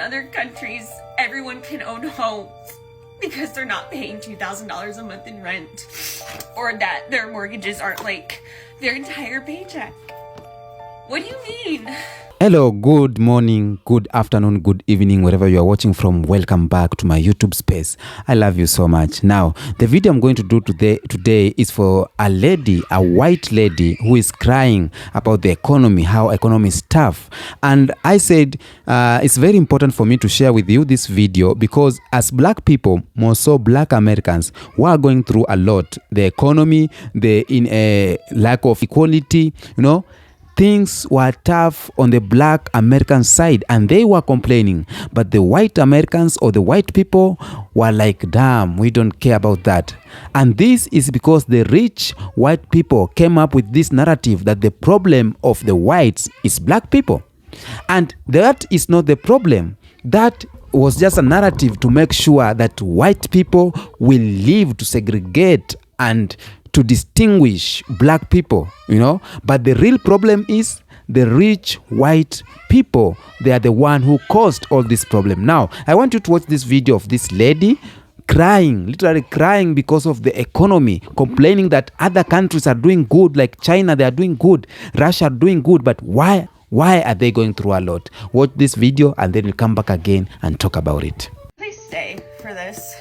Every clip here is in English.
other countries, everyone can own homes because they're not paying $2,000 a month in rent, or that their mortgages aren't like their entire paycheck. What do you mean? Hello, good morning, good afternoon, good evening, wherever you are watching from. Welcome back to my YouTube space. I love you so much. Now, the video I'm going to do today is for a lady, a white lady who is crying about the economy, how economy is tough. And I said it's very important for me to share with you this video because as black people, more so black Americans, we are going through a lot. The economy, the lack of equality, things were tough on the black American side and they were complaining. But the white Americans or the white people were like, damn, we don't care about that. And this is because the rich white people came up with this narrative that the problem of the whites is black people. And that is not the problem. That was just a narrative to make sure that white people will live to segregate and to distinguish black people, But the real problem is the rich white people. They are the one who caused all this problem. Now, I want you to watch this video of this lady crying, literally crying because of the economy, complaining that other countries are doing good, like China, they are doing good, Russia are doing good, but why are they going through a lot? Watch this video and then we'll come back again and talk about it. Please stay for this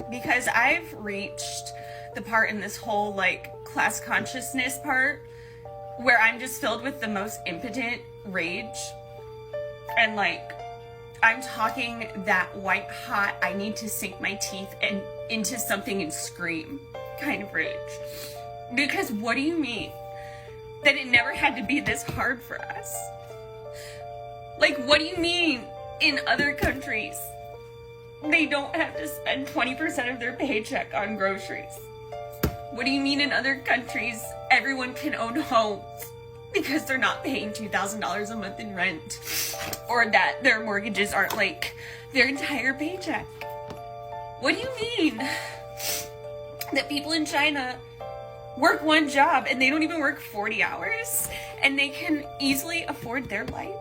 because I've reached the part in this whole class consciousness part where I'm just filled with the most impotent rage and I'm talking that white hot I need to sink my teeth into something and scream kind of rage. Because what do you mean that it never had to be this hard for us? What do you mean in other countries they don't have to spend 20% of their paycheck on groceries? What do you mean in other countries everyone can own homes because they're not paying $2,000 a month in rent, or that their mortgages aren't like their entire paycheck? What do you mean that people in China work one job and they don't even work 40 hours and they can easily afford their life?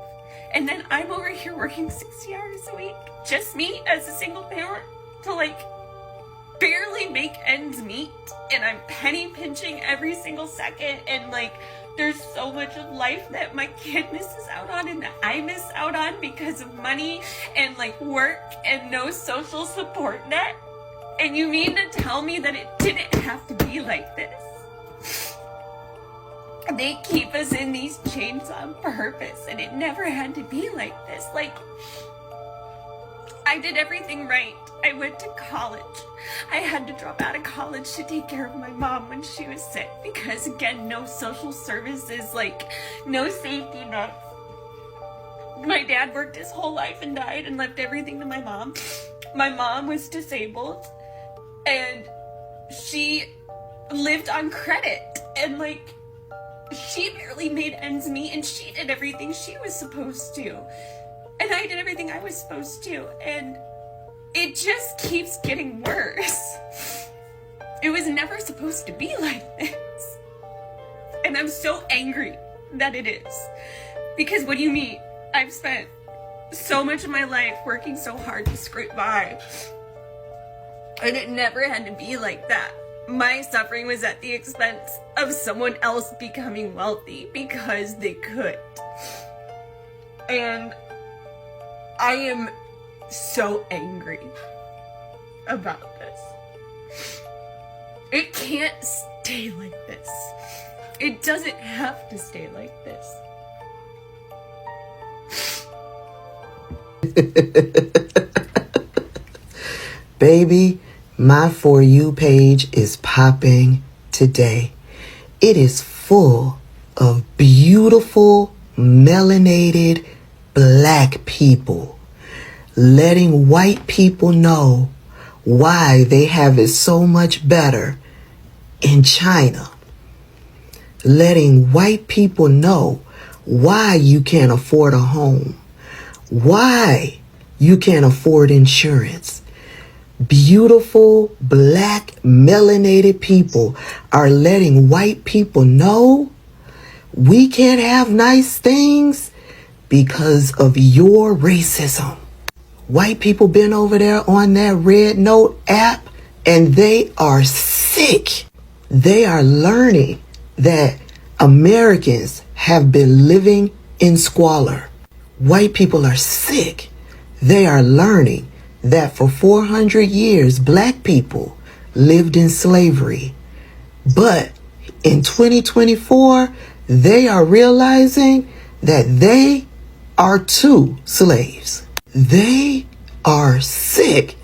And then I'm over here working 60 hours a week, just me as a single parent, to barely make ends meet, and I'm penny pinching every single second, and there's so much of life that my kid misses out on and that I miss out on because of money and work and no social support net. And you mean to tell me that it didn't have to be like this? They keep us in these chains on purpose, and it never had to be like this. I did everything right. I went to college. I had to drop out of college to take care of my mom when she was sick because, again, no social services, no safety nets. My dad worked his whole life and died and left everything to my mom. My mom was disabled and she lived on credit and she barely made ends meet, and she did everything she was supposed to. And I did everything I was supposed to, and it just keeps getting worse. It was never supposed to be like this. And I'm so angry that it is. Because what do you mean? I've spent so much of my life working so hard to scrape by, and it never had to be like that. My suffering was at the expense of someone else becoming wealthy because they could. And I am so angry about this. It can't stay like this. It doesn't have to stay like this. Baby, my For You page is popping today. It is full of beautiful, melanated black people letting white people know why they have it so much better in China. Letting white people know why you can't afford a home, why you can't afford insurance. Beautiful, black, melanated people are letting white people know we can't have nice things because of your racism. White people been over there on that Red Note app, and they are sick. They are learning that Americans have been living in squalor. White people are sick. They are learning that for 400 years, black people lived in slavery. But in 2024, they are realizing that they are too slaves. They are sick.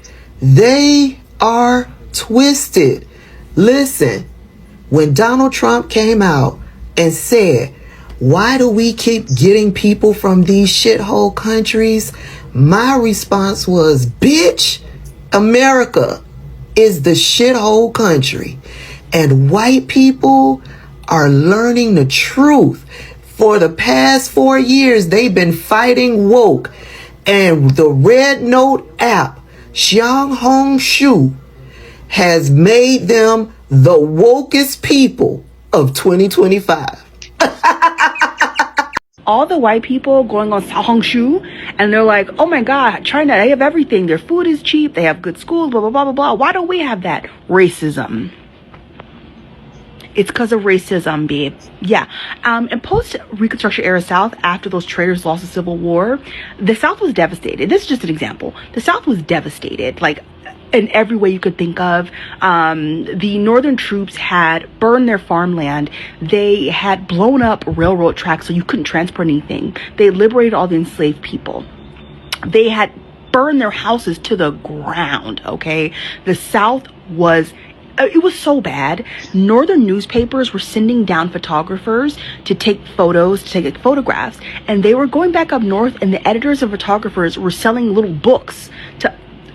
They are twisted. Listen, when Donald Trump came out and said, why do we keep getting people from these shithole countries? My response was, bitch, America is the shithole country. And white people are learning the truth. For the past 4 years, they've been fighting woke. And the Red Note app, Xiang Hong Shu, has made them the wokest people of 2025. All the white people going on Xiaohongshu, and they're like, oh my God, China, they have everything. Their food is cheap. They have good schools, blah, blah, blah, blah, blah. Why don't we have that? Racism. It's because of racism, babe. Yeah. In post-Reconstruction era South, after those traitors lost the Civil War, the South was devastated. This is just an example. The South was devastated, like in every way you could think of. The Northern troops had burned their farmland. They had blown up railroad tracks so you couldn't transport anything. They liberated all the enslaved people. They had burned their houses to the ground, okay? The South was... it was so bad. Northern newspapers were sending down photographers to take photos, to take photographs, and they were going back up north, and the editors and photographers were selling little books to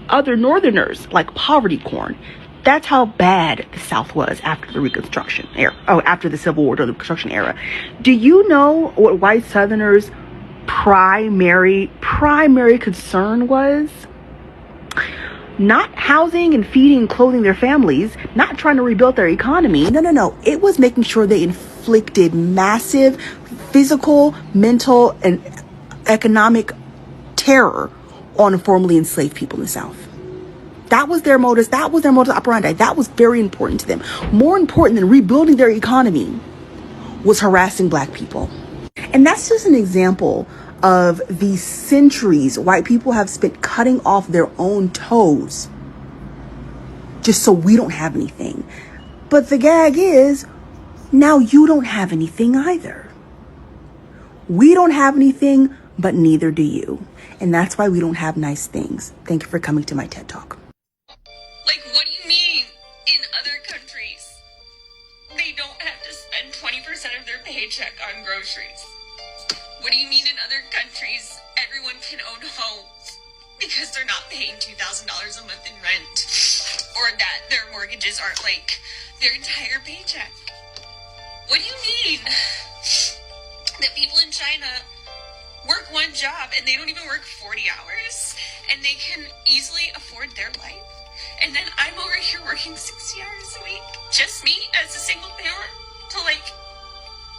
other Northerners, like poverty corn. That's how bad the South was after the Reconstruction era. Oh, after the Civil War, during the Reconstruction era. Do you know what white Southerners' primary concern was? Not housing and feeding and clothing their families, not trying to rebuild their economy. No. It was making sure they inflicted massive physical, mental, and economic terror on formerly enslaved people in the South. That was their modus. That was their modus operandi. That was very important to them. More important than rebuilding their economy was harassing black people. And that's just an example of the centuries white people have spent cutting off their own toes just so we don't have anything. But the gag is, now you don't have anything either. We don't have anything, but neither do you. And that's why we don't have nice things. Thank you for coming to my TED Talk. Like, what do you mean in other countries they don't have to spend 20% of their paycheck on groceries? What do you mean in other countries everyone can own homes because they're not paying $2,000 a month in rent, or that their mortgages aren't like their entire paycheck? What do you mean that people in China work one job and they don't even work 40 hours and they can easily afford their life? And then I'm over here working 60 hours a week, just me as a single parent, to like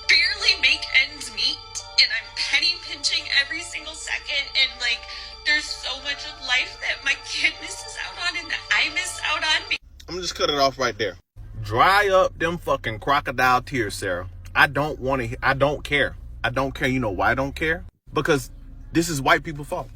barely make ends meet, and I'm penny pinching every single second, and like there's so much of life that my kid misses out on and that I miss out on. I'm gonna just cut it off right there. Dry up them fucking crocodile tears, Sarah. I don't care. I don't care. You know why I don't care? Because this is white people's fault.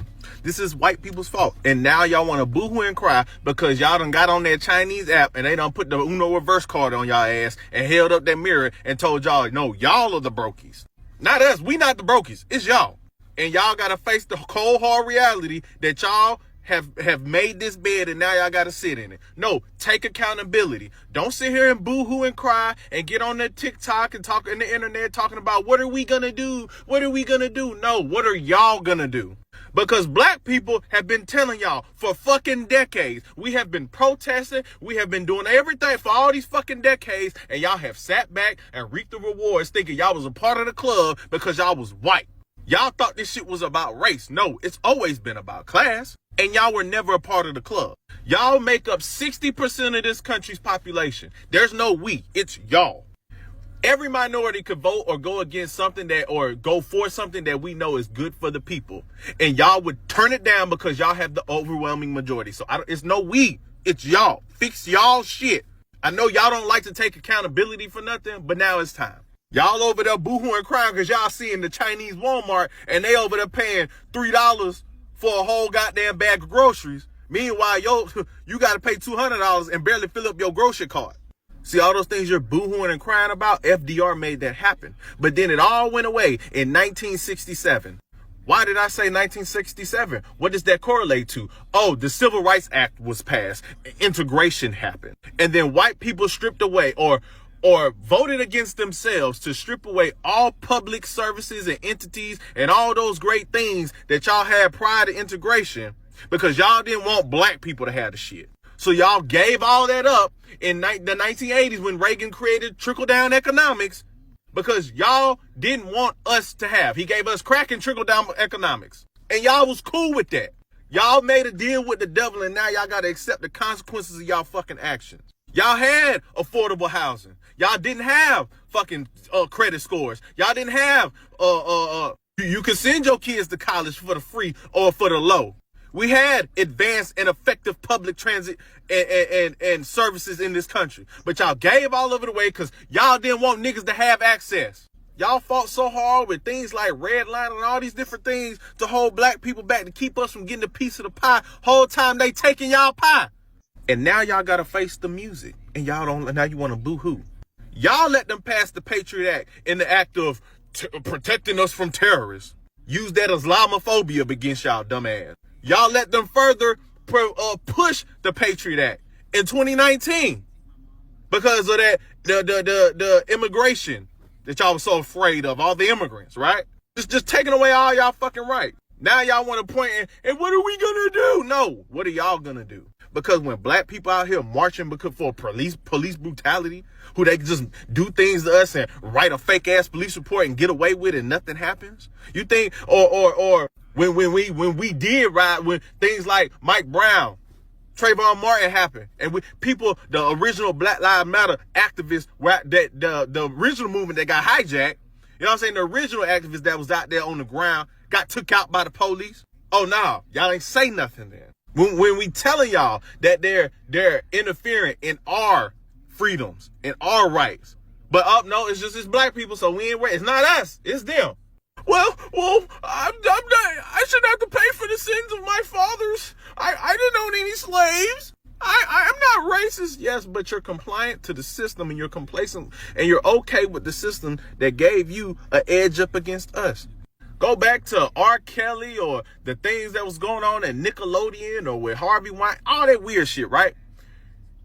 This is white people's fault. And now y'all want to boo-hoo and cry because y'all done got on that Chinese app and they done put the Uno reverse card on y'all ass and held up that mirror and told y'all, no, y'all are the brokies. Not us. We not the brokies. It's y'all. And y'all got to face the cold, hard reality that y'all have made this bed and now y'all got to sit in it. No, take accountability. Don't sit here and boo-hoo and cry and get on that TikTok and talk on the internet talking about what are we going to do? What are we going to do? No, what are y'all going to do? Because black people have been telling y'all for fucking decades. We have been protesting. We have been doing everything for all these fucking decades. And y'all have sat back and reaped the rewards thinking y'all was a part of the club because y'all was white. Y'all thought this shit was about race. No, it's always been about class. And y'all were never a part of the club. Y'all make up 60% of this country's population. There's no we. It's y'all. Every minority could vote or go against something or go for something that we know is good for the people. And y'all would turn it down because y'all have the overwhelming majority. So it's no we, it's y'all. Fix y'all shit. I know y'all don't like to take accountability for nothing, but now it's time. Y'all over there boohooing crying because y'all seeing the Chinese Walmart and they over there paying $3 for a whole goddamn bag of groceries. Meanwhile, you got to pay $200 and barely fill up your grocery cart. See, all those things you're boohooing and crying about, FDR made that happen. But then it all went away in 1967. Why did I say 1967? What does that correlate to? Oh, the Civil Rights Act was passed. Integration happened. And then white people stripped away or voted against themselves to strip away all public services and entities and all those great things that y'all had prior to integration because y'all didn't want black people to have the shit. So y'all gave all that up in the 1980s when Reagan created trickle-down economics because y'all didn't want us to have. He gave us crack and trickle-down economics. And y'all was cool with that. Y'all made a deal with the devil and now y'all got to accept the consequences of y'all fucking actions. Y'all had affordable housing. Y'all didn't have fucking credit scores. Y'all didn't have you could send your kids to college for the free or for the low. We had advanced and effective public transit and services in this country. But y'all gave all of it away because y'all didn't want niggas to have access. Y'all fought so hard with things like redlining and all these different things to hold black people back to keep us from getting a piece of the pie. Whole time they taking y'all pie. And now y'all got to face the music. And y'all don't, now you want to boo-hoo. Y'all let them pass the Patriot Act in the act of protecting us from terrorists. Use that Islamophobia against y'all dumbass. Y'all let them further push the Patriot Act in 2019 because of that the immigration that y'all was so afraid of, all the immigrants, right? Just taking away all y'all fucking right. Now y'all want to point and what are we gonna do? No, what are y'all gonna do? Because when black people out here marching for police brutality, who they just do things to us and write a fake ass police report and get away with it and nothing happens, you think or when we did ride when things like Mike Brown, Trayvon Martin happened, and the original Black Lives Matter activists the original movement that got hijacked, you know what I'm saying? The original activists that was out there on the ground got took out by the police. Oh no, y'all ain't say nothing then. When we telling y'all that they're interfering in our freedoms and our rights, but no, it's black people, so we ain't. It's not us, it's them. Well, I'm not. I should have to pay for the sins of my fathers. I didn't own any slaves. I'm not racist. Yes, but you're compliant to the system and you're complacent and you're okay with the system that gave you an edge up against us. Go back to R. Kelly or the things that was going on at Nickelodeon or with Harvey Weinstein, all that weird shit, right?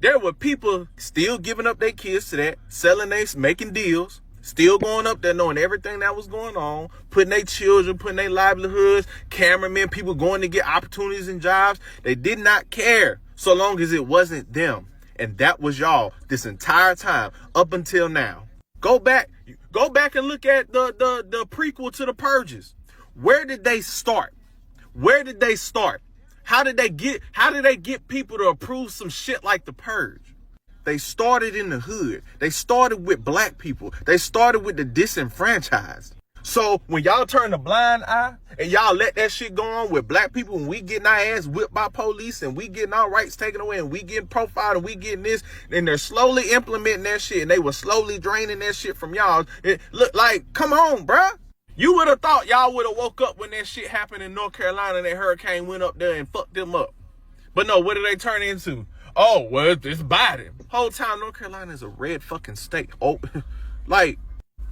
There were people still giving up their kids to that, making deals, still going up there knowing everything that was going on, putting their children, putting their livelihoods, cameramen, people going to get opportunities and jobs. They did not care so long as it wasn't them. And that was y'all this entire time up until now. Go back and look at the prequel to the Purges. Where did they start? How did they get people to approve some shit like the Purge? They started in the hood. They started with black people. They started with the disenfranchised. So when y'all turn a blind eye and y'all let that shit go on with black people and we getting our ass whipped by police and we getting our rights taken away and we getting profiled and we getting this, and they're slowly implementing that shit and they were slowly draining that shit from y'all. It look like, come on, bruh. You would have thought y'all would have woke up when that shit happened in North Carolina and that hurricane went up there and fucked them up. But no, what did they turn into? Oh, well, it's Biden. Whole time North Carolina is a red fucking state. Oh, like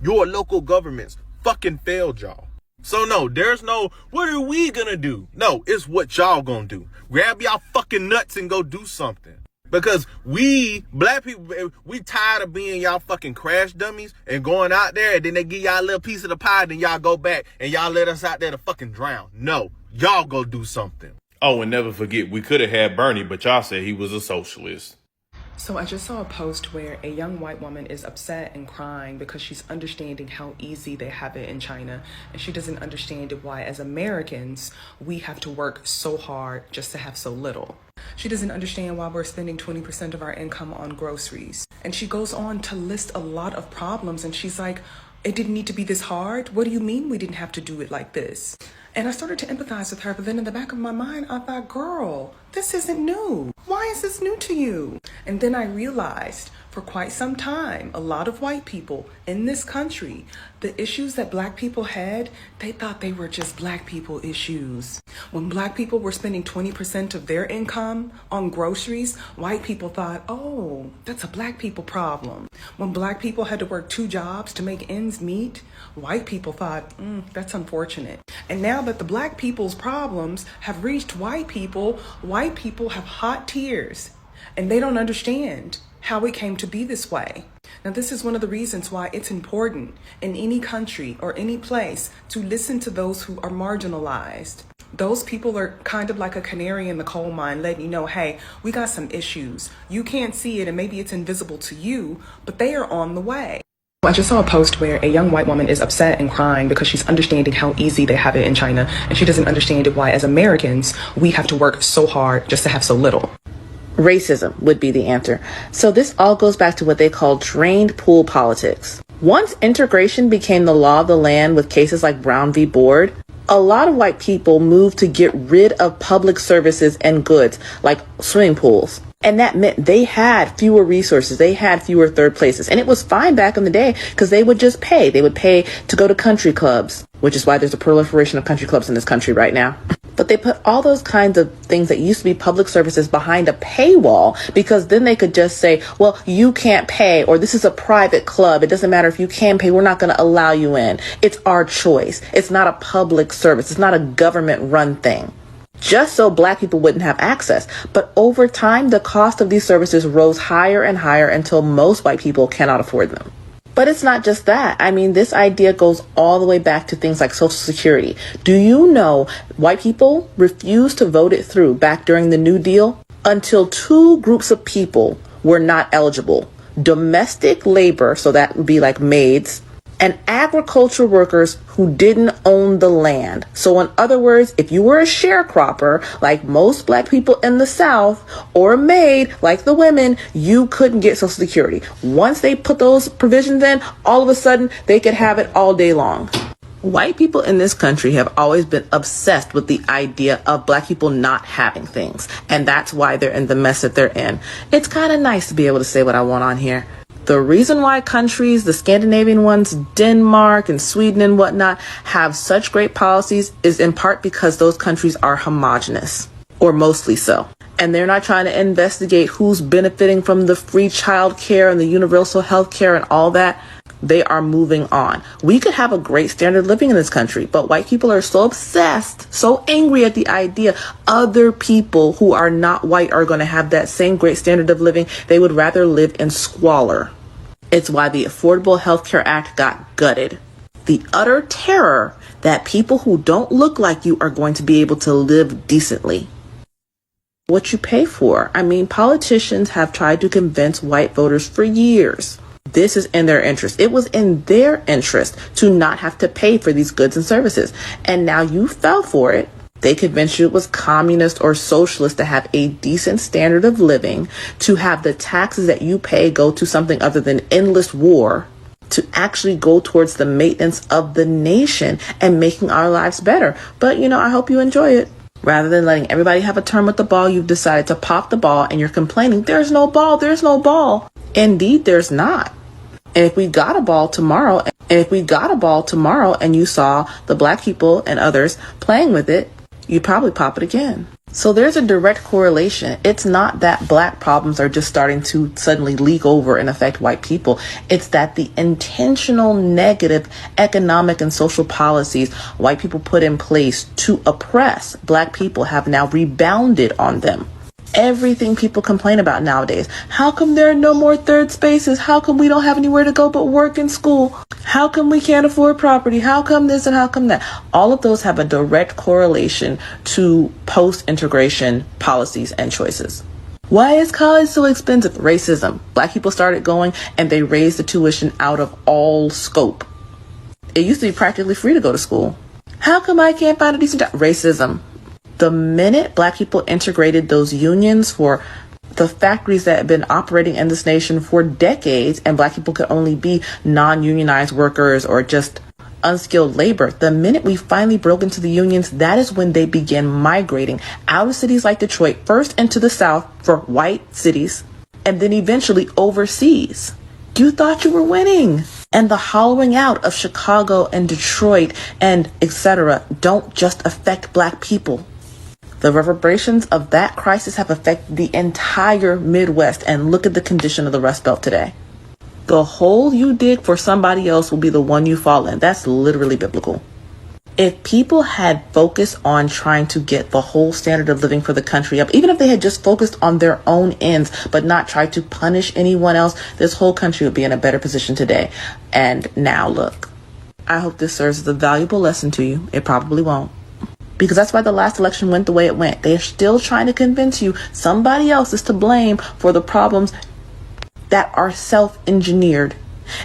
your local governments fucking failed y'all. So no, there's no, what are we gonna do? No, it's what y'all gonna do. Grab y'all fucking nuts and go do something. Because we, black people, we tired of being y'all fucking crash dummies and going out there and then they give y'all a little piece of the pie, then y'all go back and y'all let us out there to fucking drown. No, y'all go do something. Oh, and never forget, we could have had Bernie, but y'all said he was a socialist. So I just saw a post where a young white woman is upset and crying because she's understanding how easy they have it in China. And she doesn't understand why, as Americans, we have to work so hard just to have so little. She doesn't understand why we're spending 20% of our income on groceries. And she goes on to list a lot of problems, and she's like, it didn't need to be this hard? What do you mean we didn't have to do it like this? And I started to empathize with her, but then in the back of my mind, I thought, girl, this isn't new. Why is this new to you? And then I realized for quite some time, a lot of white people in this country, the issues that black people had, they thought they were just black people issues. When black people were spending 20% of their income on groceries, white people thought, oh, that's a black people problem. When black people had to work 2 jobs to make ends meet, white people thought, that's unfortunate. And now that the black people's problems have reached white people have hot tears, and they don't understand how it came to be this way. Now, this is one of the reasons why it's important in any country or any place to listen to those who are marginalized. Those people are kind of like a canary in the coal mine, letting you know, hey, we got some issues. You can't see it, and maybe it's invisible to you, but they are on the way. I just saw a post where a young white woman is upset and crying because she's understanding how easy they have it in China, and she doesn't understand why, as Americans, we have to work so hard just to have so little. Racism would be the answer. So this all goes back to what they call drained pool politics. Once integration became the law of the land with cases like Brown v. Board, a lot of white people moved to get rid of public services and goods like swimming pools. And that meant they had fewer resources. They had fewer third places. And it was fine back in the day because they would just pay. They would pay to go to country clubs, which is why there's a proliferation of country clubs in this country right now. But they put all those kinds of things that used to be public services behind a paywall because then they could just say, well, you can't pay, or this is a private club. It doesn't matter if you can pay. We're not going to allow you in. It's our choice. It's not a public service. It's not a government run thing. Just so black people wouldn't have access. But over time, the cost of these services rose higher and higher until most white people cannot afford them. But it's not just that. I mean, this idea goes all the way back to things like Social Security. Do you know white people refused to vote it through back during the New Deal until 2 groups of people were not eligible? Domestic labor, so that would be like maids, and agriculture workers who didn't own the land. So in other words, if you were a sharecropper, like most black people in the South, or a maid, like the women, you couldn't get Social Security. Once they put those provisions in, all of a sudden, they could have it all day long. White people in this country have always been obsessed with the idea of black people not having things. And that's why they're in the mess that they're in. It's kind of nice to be able to say what I want on here. The reason why countries, the Scandinavian ones, Denmark and Sweden and whatnot, have such great policies is in part because those countries are homogenous, or mostly so. And they're not trying to investigate who's benefiting from the free child care and the universal health care and all that. They are moving on. We could have a great standard of living in this country, but white people are so obsessed, so angry at the idea other people who are not white are going to have that same great standard of living. They would rather live in squalor. It's why the Affordable Health Care Act got gutted. The utter terror that people who don't look like you are going to be able to live decently. What you pay for. I mean, politicians have tried to convince white voters for years. This is in their interest. It was in their interest to not have to pay for these goods and services. And now you fell for it. They convinced you it was communist or socialist to have a decent standard of living, to have the taxes that you pay go to something other than endless war, to actually go towards the maintenance of the nation and making our lives better. But, I hope you enjoy it. Rather than letting everybody have a turn with the ball, you've decided to pop the ball and you're complaining, there's no ball, there's no ball. Indeed, there's not. And if we got a ball tomorrow and you saw the black people and others playing with it, you'd probably pop it again. So there's a direct correlation. It's not that black problems are just starting to suddenly leak over and affect white people. It's that the intentional negative economic and social policies white people put in place to oppress black people have now rebounded on them. Everything people complain about nowadays. How come there are no more third spaces? How come we don't have anywhere to go but work and school? How come we can't afford property? How come this and how come that? All of those have a direct correlation to post-integration policies and choices. Why is college so expensive? Racism. Black people started going and they raised the tuition out of all scope. It used to be practically free to go to school. How come I can't find a decent job? Racism. The minute black people integrated those unions for the factories that had been operating in this nation for decades, and black people could only be non-unionized workers or just unskilled labor, the minute we finally broke into the unions, that is when they began migrating out of cities like Detroit, first into the South for white cities, and then eventually overseas. You thought you were winning. And the hollowing out of Chicago and Detroit and etc. don't just affect black people. The reverberations of that crisis have affected the entire Midwest, and look at the condition of the Rust Belt today. The hole you dig for somebody else will be the one you fall in. That's literally biblical. If people had focused on trying to get the whole standard of living for the country up, even if they had just focused on their own ends, but not tried to punish anyone else, this whole country would be in a better position today. And now look, I hope this serves as a valuable lesson to you. It probably won't. Because that's why the last election went the way it went. They're still trying to convince you somebody else is to blame for the problems that are self-engineered.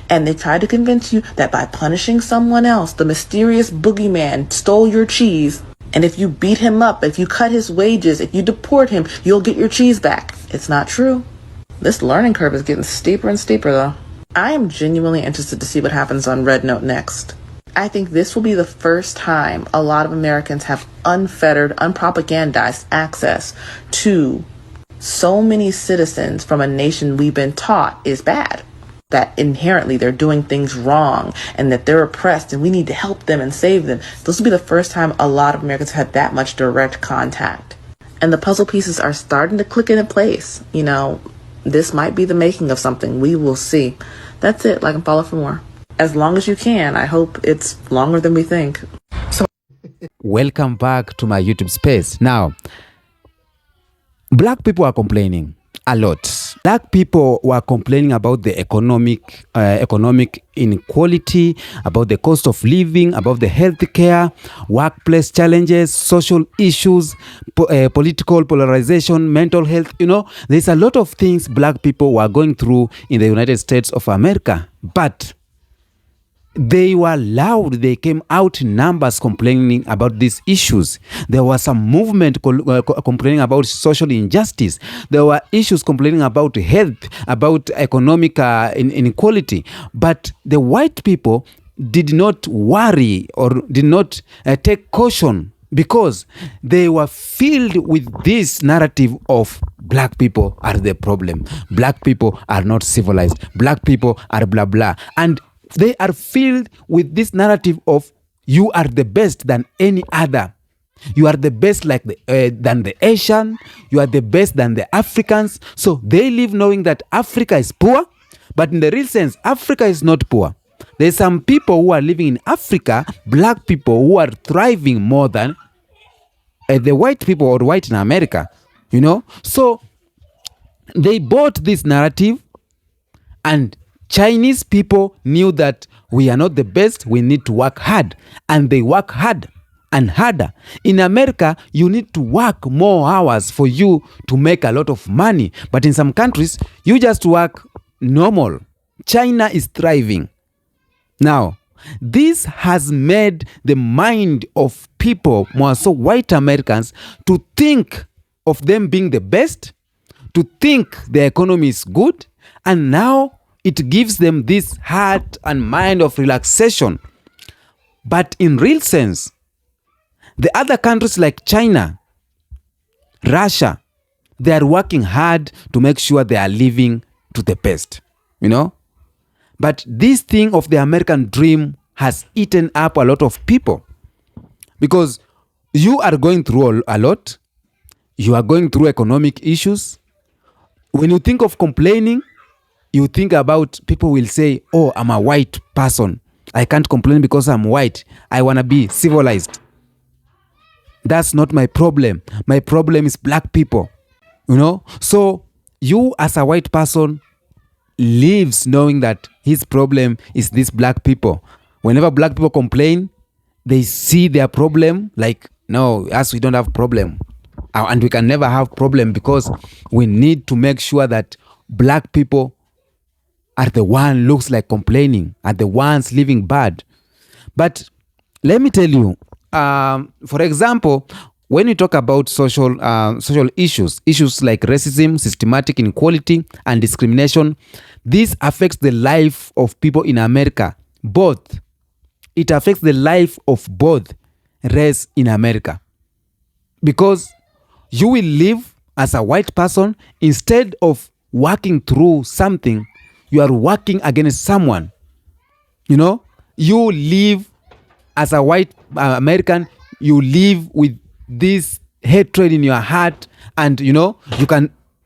And they try to convince you that by punishing someone else, the mysterious boogeyman stole your cheese. And if you beat him up, if you cut his wages, if you deport him, you'll get your cheese back. It's not true. This learning curve is getting steeper and steeper, though. I am genuinely interested to see what happens on Red Note next. I think this will be the first time a lot of Americans have unfettered, unpropagandized access to so many citizens from a nation we've been taught is bad. That inherently they're doing things wrong and that they're oppressed and we need to help them and save them. This will be the first time a lot of Americans have had that much direct contact. And the puzzle pieces are starting to click into place. You know, this might be the making of something. We will see. That's it. Like and follow for more. As long as you can. I hope it's longer than we think. Welcome back to my YouTube space. Now, black people are complaining a lot. Black people were complaining about the economic inequality, about the cost of living, about the healthcare, workplace challenges, social issues, political polarization, mental health. You know, there's a lot of things black people were going through in the United States of America. But they were loud. They came out in numbers complaining about these issues. There was some movement complaining about social injustice. There were issues complaining about health, about economic inequality. But the white people did not worry or did not take caution because they were filled with this narrative of black people are the problem. Black people are not civilized. Black people are blah, blah. And they are filled with this narrative of you are the best than any other. You are the best like than the Asian. You are the best than the Africans. So they live knowing that Africa is poor, but in the real sense, Africa is not poor. There's some people who are living in Africa, black people who are thriving more than the white people or white in America, you know. So they bought this narrative, and Chinese people knew that we are not the best, we need to work hard. And they work hard and harder. In America, you need to work more hours for you to make a lot of money. But in some countries, you just work normal. China is thriving. Now, this has made the mind of people, more so white Americans, to think of them being the best, to think the economy is good, and now it gives them this heart and mind of relaxation. But in real sense, the other countries like China, Russia, they are working hard to make sure they are living to the best, you know. But this thing of the American dream has eaten up a lot of people because you are going through a lot. You are going through economic issues. When you think of complaining, you think about people will say, oh, I'm a white person. I can't complain because I'm white. I want to be civilized. That's not my problem. My problem is black people, you know? So you as a white person lives knowing that his problem is these black people. Whenever black people complain, they see their problem like, no, us, we don't have problem. And we can never have problem because we need to make sure that black people are the one looks like complaining, are the ones living bad. But let me tell you, for example, when you talk about social issues like racism, systematic inequality, and discrimination, this affects the life of people in America. Both. It affects the life of both race in America. Because you will live as a white person, instead of working through something, you are working against someone. You know, you live as a white American, you live with this hatred in your heart, and you know,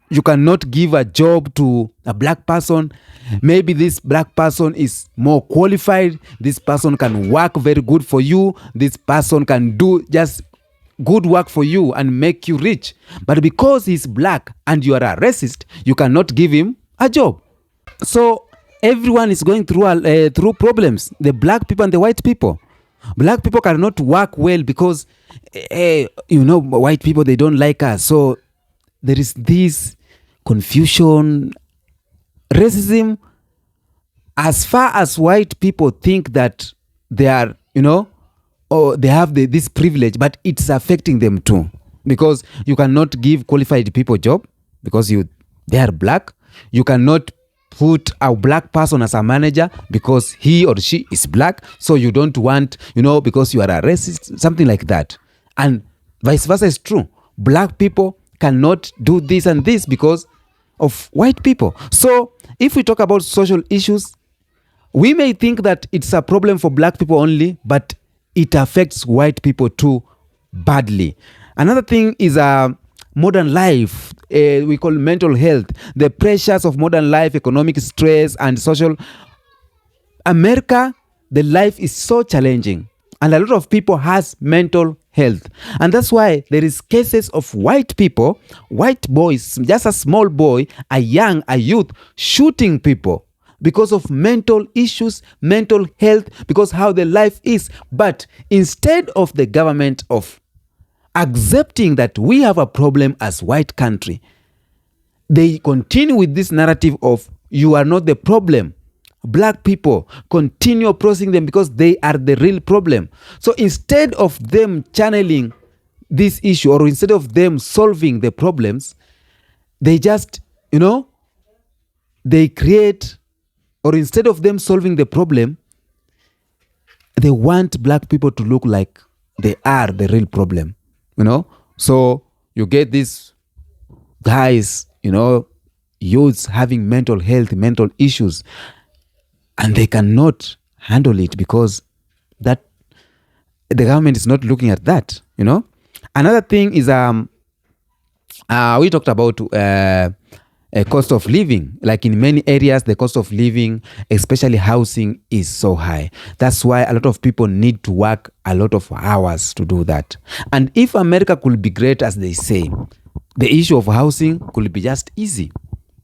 you cannot give a job to a black person. Maybe this black person is more qualified, this person can work very good for you, this person can do just good work for you and make you rich. But because he's black and you are a racist, you cannot give him a job. So everyone is going through problems, the black people and the white people. Black people cannot work well because white people, they don't like us. So there is this confusion, racism. As far as white people think that they are, or they have this privilege, but it's affecting them too, because you cannot give qualified people job because they are black. You cannot put a black person as a manager because he or she is black. So you don't want, because you are a racist, something like that. And vice versa is true. Black people cannot do this and this because of white people. So if we talk about social issues, we may think that it's a problem for black people only, but it affects white people too badly. Another thing is modern life. We call mental health. The pressures of modern life, economic stress, and social. America, the life is so challenging, and a lot of people has mental health, and that's why there is cases of white people, white boys, just a small boy, a youth shooting people because of mental issues, mental health, because how the life is. But instead of the government of accepting that we have a problem as white country, they continue with this narrative of you are not the problem. Black people continue oppressing them because they are the real problem. So instead of them channeling this issue, or instead of them solving the problems, they just, they create, or instead of them solving the problem, they want black people to look like they are the real problem. So you get these guys, youths having mental health, mental issues, and they cannot handle it because that the government is not looking at that. Another thing is we talked about a cost of living. Like in many areas, the cost of living, especially housing, is so high. That's why a lot of people need to work a lot of hours to do that. And if America could be great, as they say, the issue of housing could be just easy.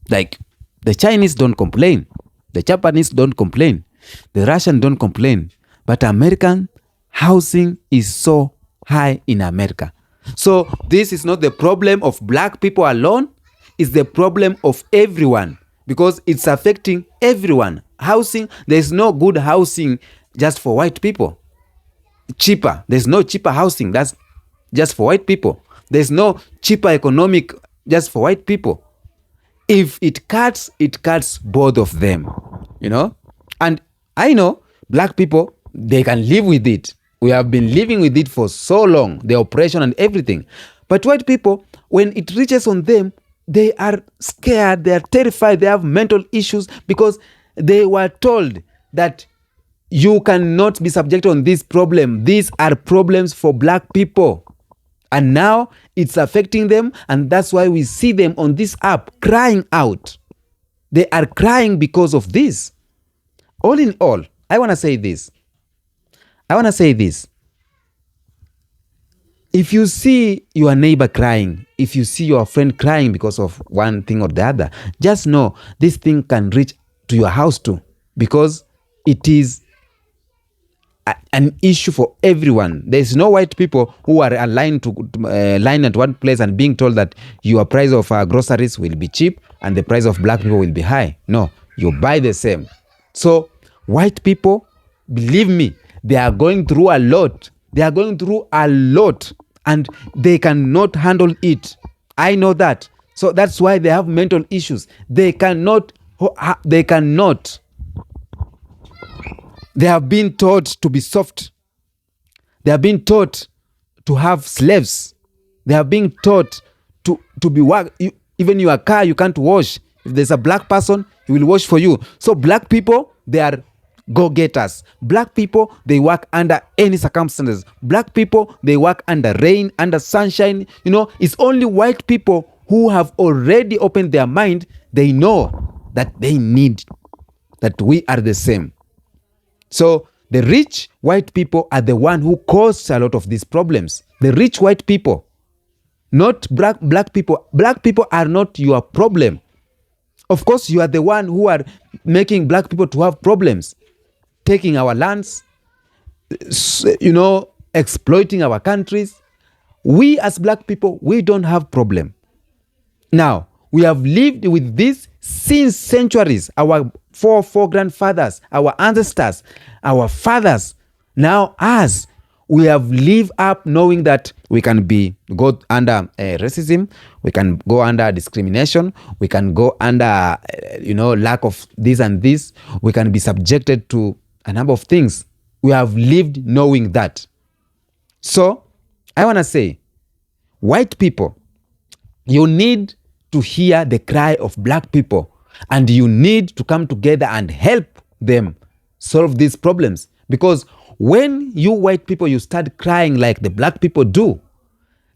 Like the Chinese don't complain, the Japanese don't complain, the Russians don't complain, but American housing is so high in America. So this is not the problem of black people alone. Is the problem of everyone, because it's affecting everyone. Housing, there's no good housing just for white people. Cheaper, there's no cheaper housing that's just for white people. There's no cheaper economic just for white people. If it cuts both of them, And I know black people, they can live with it. We have been living with it for so long, the oppression and everything. But white people, when it reaches on them, they are scared, they are terrified, they have mental issues because they were told that you cannot be subjected on this problem. These are problems for black people. And now it's affecting them, and that's why we see them on this app crying out. They are crying because of this. All in all, I want to say this. If you see your neighbor crying, if you see your friend crying because of one thing or the other, just know this thing can reach to your house too, because it is an issue for everyone. There's no white people who are aligned to line at one place and being told that your price of groceries will be cheap and the price of black people will be high. No, you buy the same. So white people, believe me, they are going through a lot. They are going through a lot and they cannot handle it. I know that. So that's why they have mental issues. They cannot. They have been taught to be soft. They have been taught to have slaves. They have been taught to be work. Even your car, you can't wash. If there's a black person, he will wash for you. So black people, they are go-getters. Black people, they work under any circumstances. Black people, they work under rain, under sunshine. You know, it's only white people who have already opened their mind. They know that they need, that we are the same. So the rich white people are the one who cause a lot of these problems. The rich white people, not black people. Black people are not your problem. Of course, you are the one who are making black people to have problems, taking our lands, you know, exploiting our countries. We as black people, we don't have problem. Now, we have lived with this since centuries. Our four grandfathers, our ancestors, our fathers. Now, us, we have lived up knowing that we can go under racism, we can go under discrimination, we can go under, lack of this and this. We can be subjected to a number of things. We have lived knowing that. So, I want to say, white people, you need to hear the cry of black people, and you need to come together and help them solve these problems. Because when you white people, you start crying like the black people do,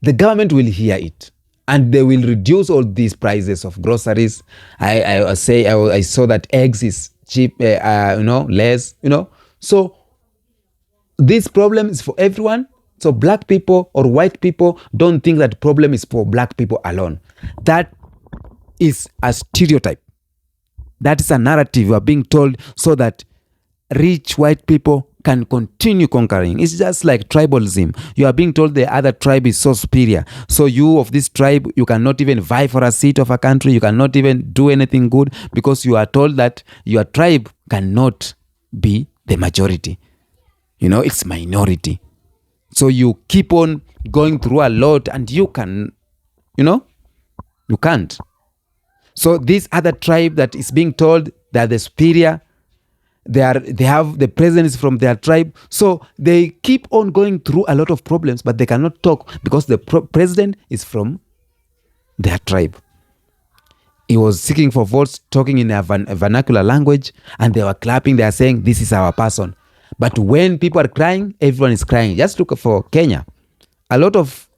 the government will hear it and they will reduce all these prices of groceries. I saw that eggs is cheap, less, So this problem is for everyone. So black people or white people don't think that problem is for black people alone. That is a stereotype. That is a narrative you are being told so that rich white people can continue conquering. It's just like tribalism. You are being told the other tribe is so superior. So you of this tribe, you cannot even vie for a seat of a country. You cannot even do anything good because you are told that your tribe cannot be the majority. It's minority. So you keep on going through a lot and you can, you can't. So this other tribe that is being told they are the superior, they have the presence from their tribe. So they keep on going through a lot of problems, but they cannot talk because the president is from their tribe. He was seeking for votes, talking in a vernacular language, and they were clapping. They are saying, this is our person. But when people are crying, everyone is crying. Just look for Kenya. A lot of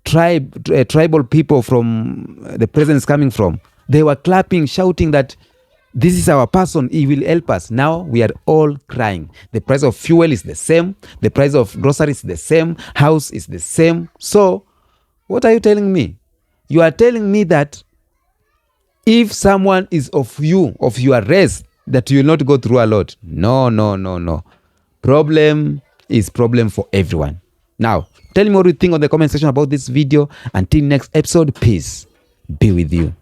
tribal people from the president is coming from, they were clapping, shouting that this is our person, he will help us. Now we are all crying. The price of fuel is the same. The price of groceries is the same. House is the same. So what are you telling me? You are telling me that if someone is of your race, that you will not go through a lot. No. Problem is problem for everyone. Now, tell me what you think on the comment section about this video. Until next episode, peace be with you.